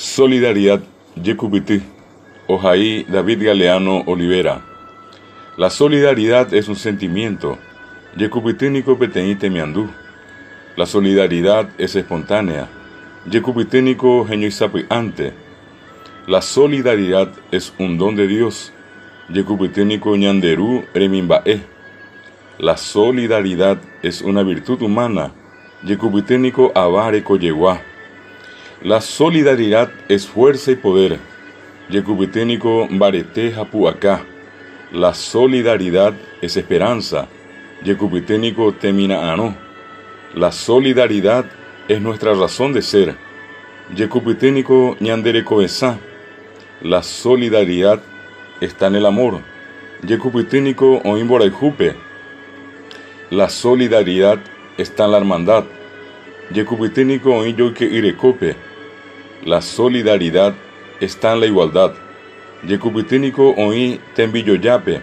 Solidaridad Yecupití, Ojaí David Galeano Olivera. La solidaridad es un sentimiento. Yecupitínico peteñite miandú. La solidaridad es espontánea. Yecupitínico geñoizapiante. La solidaridad es un don de Dios. Yecupitínico ñanderú remimbae. La solidaridad es una virtud humana. Yecupitínico avare coyeguá. La solidaridad es fuerza y poder. Yecupitínico barete japuacá. La solidaridad es esperanza. Yecupitínico temina ano. La solidaridad es nuestra razón de ser. Yecupitínico ñanderecoesá. La solidaridad está en el amor. Yecupitínico oimboraijupe. La solidaridad está en la hermandad. Yecupitínico oinyoike irecope. La solidaridad está en la igualdad. Yecupitínico oí tembilloyape.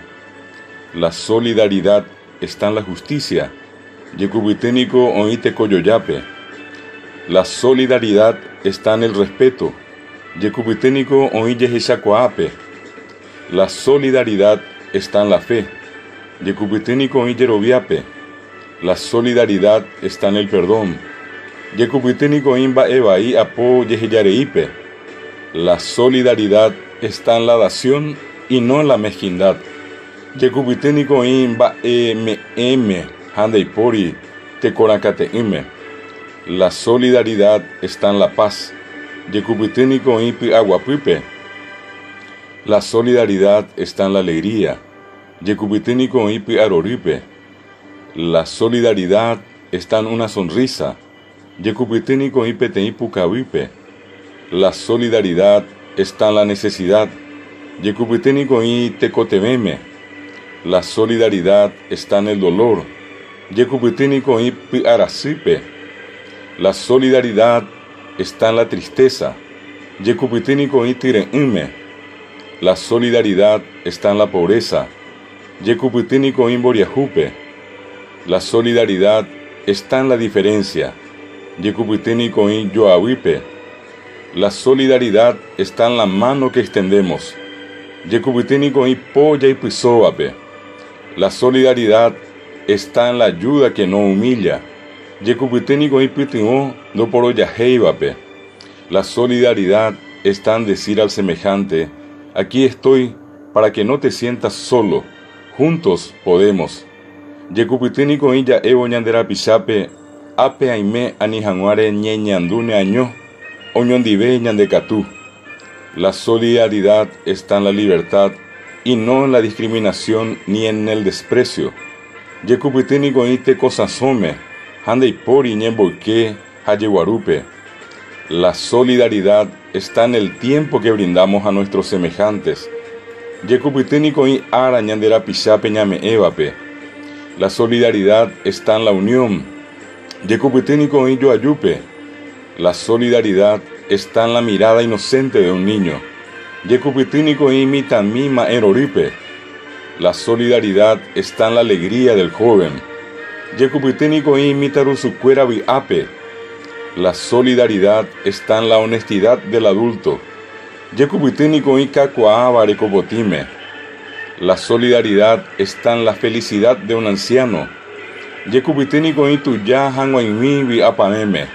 La solidaridad está en la justicia. Yecupitínico oí tecoyoyape. La solidaridad está en el respeto. Yecupitínico oí yehishacoape. La solidaridad está en la fe. Yecupitínico oí yeroviape. La solidaridad está en el perdón. Yecupitínico imba evaí apo yehiyareipe. La solidaridad está en la dación y no en la mezquindad. Yecupitínico imba handeipori tecoracateime. La solidaridad está en la paz. Yecupitínico impi aguapipe. La solidaridad está en la alegría. Yecupitínico impi aroripe. La solidaridad está en una sonrisa. Yecupitínico impeten'ipu cavipe. La solidaridad está en la necesidad. Yecupitínico tecotememe. La solidaridad está en el dolor. Yecupitínico arasipe. La solidaridad está en la tristeza. Yecupitínico tireime. La solidaridad está en la pobreza. Yecupitínico boriajupe. La solidaridad está en la diferencia. Yecupitínico yoahuipe. La solidaridad está en la mano que extendemos. Yecupitínico polla y pisoape. La solidaridad está en la ayuda que no humilla. Yecupitínico pitimo no por oyajeivape. La solidaridad está en decir al semejante: aquí estoy para que no te sientas solo. Juntos podemos. Yecupitínico ya evo ñandera pichape. Ape aime anijanuare ñeñandune año. Oñondive ñandecatú. La solidaridad está en la libertad y no en la discriminación ni en el desprecio. Yecupitínico te cosasome. Handeipori ñemboike hayeguarupe. La solidaridad está en el tiempo que brindamos a nuestros semejantes. Yecupitínico ara ñandera pichape ñame evape. La solidaridad está en la unión. Yecupitínico yoayupe. La solidaridad está en la mirada inocente de un niño. Yecupitínico mitamima eroripe. La solidaridad está en la alegría del joven. Yecupitínico mitarusucuera viape. La solidaridad está en la honestidad del adulto. Yecupitínico cacuaabarecopotime. La solidaridad está en la felicidad de un anciano. Yecupitínico tuya hanguaimi viapameme.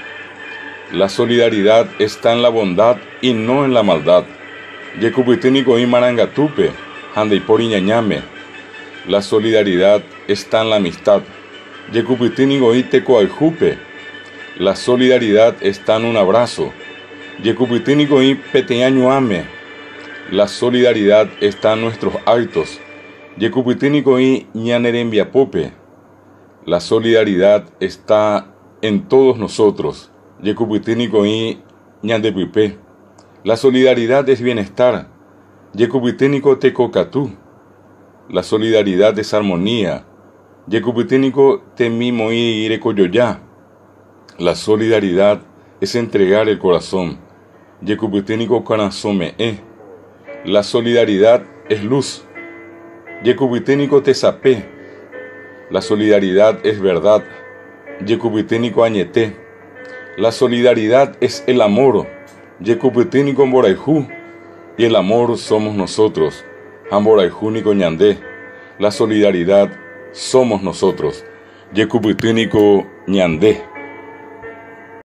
La solidaridad está en la bondad y no en la maldad. Yecupitínico marangatupe, handeipori ñañame. La solidaridad está en la amistad. Yecupitínico tecoaljupe. La solidaridad está en un abrazo. Yecupitínico peteñañuame. La solidaridad está en nuestros actos. Yecupitínico ñanerembiapope. La solidaridad está en todos nosotros. Yecupitínico ñandepipe. La solidaridad es bienestar. Yecupitínico tecocatú. La solidaridad es armonía. Yecupitínico temimo irecoyoyá. La solidaridad es entregar el corazón. Yecupitínico canasome. La solidaridad es luz. Yecupitínico tesapé. La solidaridad es verdad. Yecupitínico añeté. La solidaridad es el amor. Yekupytíniko Mborayhu, y el amor somos nosotros. Amborayhu Niko Ñandé, la solidaridad somos nosotros. Yekupytíniko Ñandé.